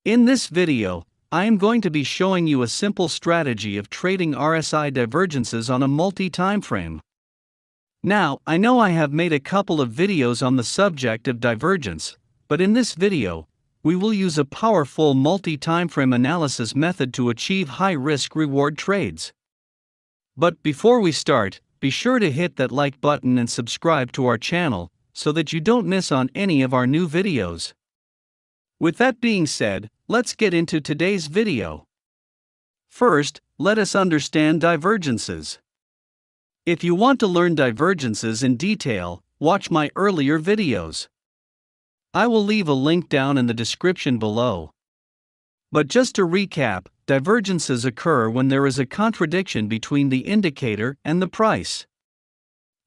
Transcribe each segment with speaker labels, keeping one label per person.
Speaker 1: In this video, I am going to be showing you a simple strategy of trading RSI divergences on a multi-time frame. Now, I know I have made a couple of videos on the subject of divergence, but in this video, we will use a powerful multi-time frame analysis method to achieve high risk-reward trades. But before we start, be sure to hit that like button and subscribe to our channel so that you don't miss on any of our new videos. With that being said, let's get into today's video. First, let us understand divergences. If you want to learn divergences in detail, watch my earlier videos. I will leave a link down in the description below. But just to recap, divergences occur when there is a contradiction between the indicator and the price.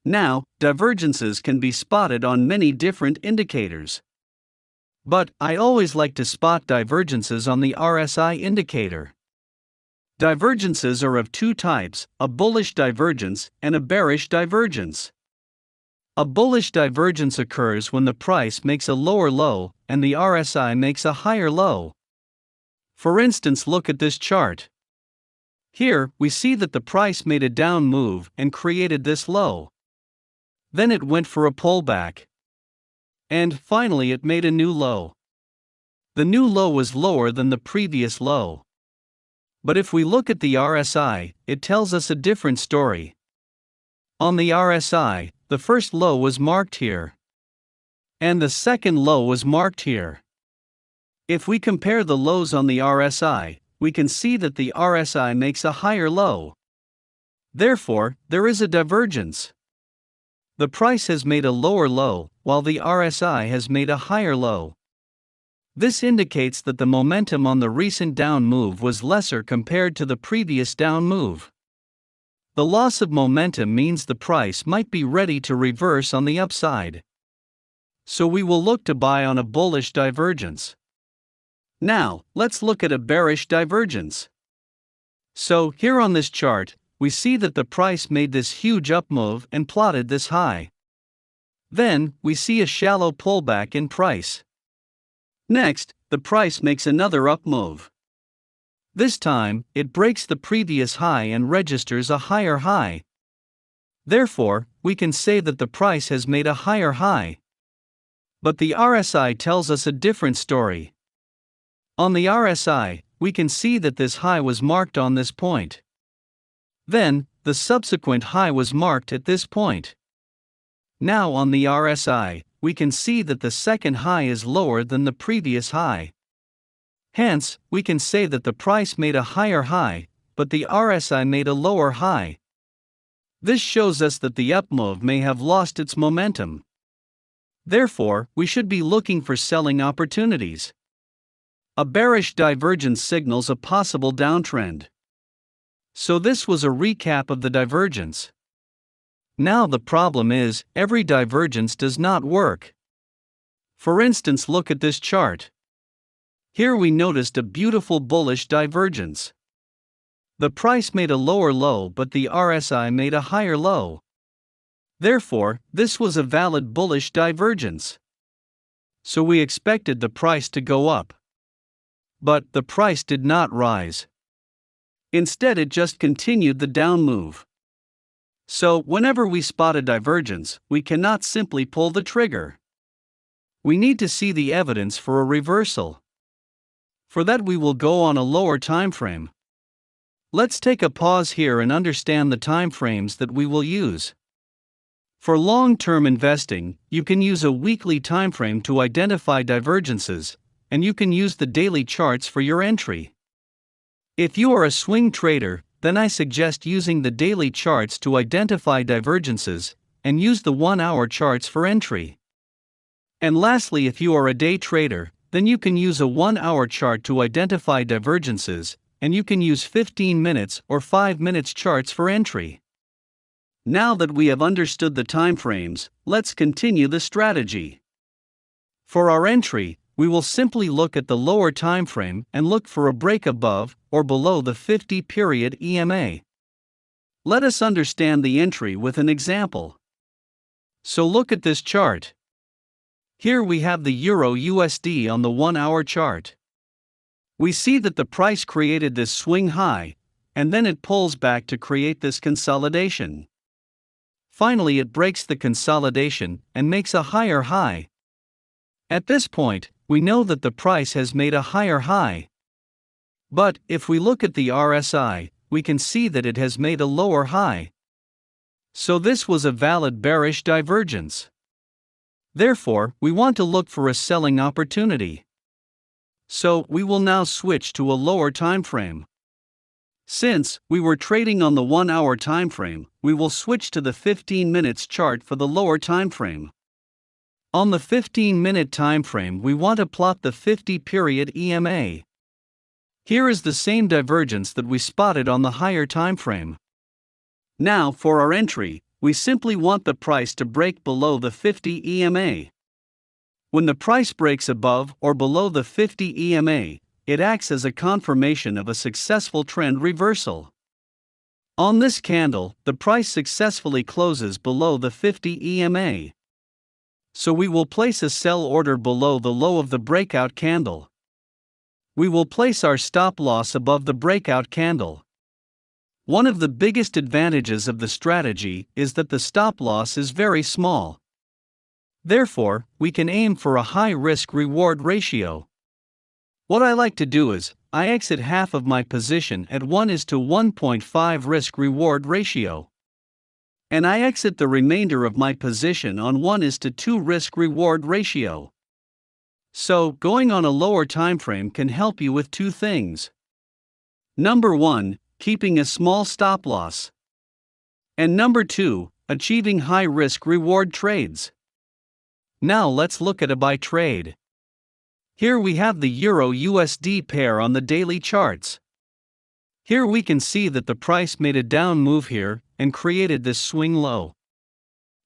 Speaker 1: Now, divergences can be spotted on many different indicators. But I always like to spot divergences on the RSI indicator. Divergences are of two types, a bullish divergence and a bearish divergence. A bullish divergence occurs when the price makes a lower low and the RSI makes a higher low. For instance, look at this chart. Here, we see that the price made a down move and created this low. Then it went for a pullback. And finally it made a new low. The new low was lower than the previous low. But if we look at the RSI, it tells us a different story. On the RSI, the first low was marked here. And the second low was marked here. If we compare the lows on the RSI, we can see that the RSI makes a higher low. Therefore, there is a divergence. The price has made a lower low, while the RSI has made a higher low. This indicates that the momentum on the recent down move was lesser compared to the previous down move. The loss of momentum means the price might be ready to reverse on the upside. So we will look to buy on a bullish divergence. Now, let's look at a bearish divergence. So, here on this chart, we see that the price made this huge up move and plotted this high. Then, we see a shallow pullback in price. Next, the price makes another up move. This time, it breaks the previous high and registers a higher high. Therefore, we can say that the price has made a higher high. But the RSI tells us a different story. On the RSI, we can see that this high was marked on this point. Then, the subsequent high was marked at this point. Now on the RSI, we can see that the second high is lower than the previous high. Hence, we can say that the price made a higher high, but the RSI made a lower high. This shows us that the up move may have lost its momentum. Therefore, we should be looking for selling opportunities. A bearish divergence signals a possible downtrend. So this was a recap of the divergence. Now the problem is, every divergence does not work. For instance, look at this chart. Here we noticed a beautiful bullish divergence. The price made a lower low but the RSI made a higher low. Therefore, this was a valid bullish divergence. So we expected the price to go up. But the price did not rise. Instead, it just continued the down move. So, whenever we spot a divergence, we cannot simply pull the trigger. We need to see the evidence for a reversal. For that, we will go on a lower time frame. Let's take a pause here and understand the time frames that we will use. For long-term investing, you can use a weekly time frame to identify divergences, and you can use the daily charts for your entry. If you are a swing trader, then I suggest using the daily charts to identify divergences, and use the 1-hour charts for entry. And lastly, if you are a day trader, then you can use a 1-hour chart to identify divergences, and you can use 15 minutes or 5 minutes charts for entry. Now that we have understood the time frames, let's continue the strategy. For our entry, we will simply look at the lower time frame and look for a break above or below the 50-period EMA. Let us understand the entry with an example. So look at this chart. Here we have the Euro USD on the 1-hour chart. We see that the price created this swing high, and then it pulls back to create this consolidation. Finally, it breaks the consolidation and makes a higher high. At this point, we know that the price has made a higher high. But if we look at the RSI, we can see that it has made a lower high. So this was a valid bearish divergence. Therefore, we want to look for a selling opportunity. So we will now switch to a lower time frame. Since we were trading on the 1-hour time frame, we will switch to the 15 minutes chart for the lower time frame. On the 15-minute time frame, we want to plot the 50-period EMA. Here is the same divergence that we spotted on the higher time frame. Now for our entry, we simply want the price to break below the 50 EMA. When the price breaks above or below the 50 EMA, it acts as a confirmation of a successful trend reversal. On this candle, the price successfully closes below the 50 EMA. So we will place a sell order below the low of the breakout candle. We will place our stop loss above the breakout candle. One of the biggest advantages of the strategy is that the stop loss is very small. Therefore, we can aim for a high risk-reward ratio. What I like to do is, I exit half of my position at 1:1.5 risk-reward ratio. And I exit the remainder of my position on 1:2 risk-reward ratio. So, going on a lower time frame can help you with two things. Number 1, keeping a small stop loss. And number 2, achieving high risk-reward trades. Now let's look at a buy trade. Here we have the Euro-USD pair on the daily charts. Here we can see that the price made a down move here and created this swing low.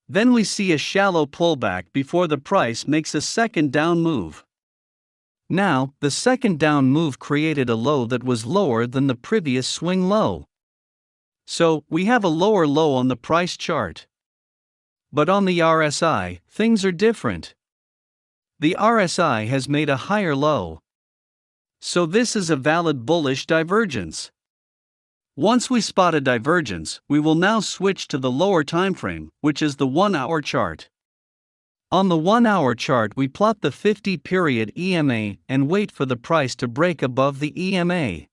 Speaker 1: Then we see a shallow pullback before the price makes a second down move. Now, the second down move created a low that was lower than the previous swing low. So, we have a lower low on the price chart. But on the RSI, things are different. The RSI has made a higher low. So this is a valid bullish divergence. Once we spot a divergence, we will now switch to the lower time frame, which is the 1-hour chart. On the 1-hour chart, we plot the 50-period EMA and wait for the price to break above the EMA.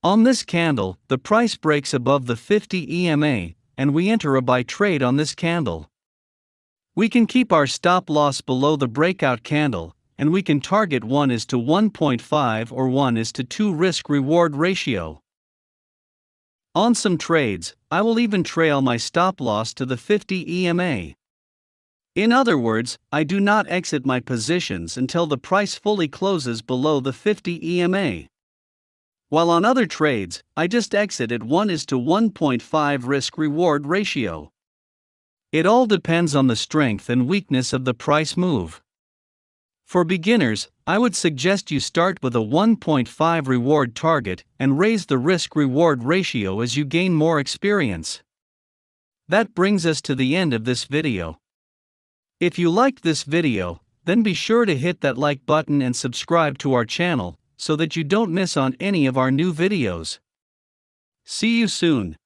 Speaker 1: On this candle, the price breaks above the 50 EMA, and we enter a buy trade on this candle. We can keep our stop loss below the breakout candle, and we can target 1:1.5 or 1:2 risk-reward ratio. On some trades, I will even trail my stop loss to the 50 EMA. In other words, I do not exit my positions until the price fully closes below the 50 EMA. While on other trades, I just exit at 1:1.5 risk-reward ratio. It all depends on the strength and weakness of the price move. For beginners, I would suggest you start with a 1.5 reward target and raise the risk-reward ratio as you gain more experience. That brings us to the end of this video. If you liked this video, then be sure to hit that like button and subscribe to our channel so that you don't miss on any of our new videos. See you soon.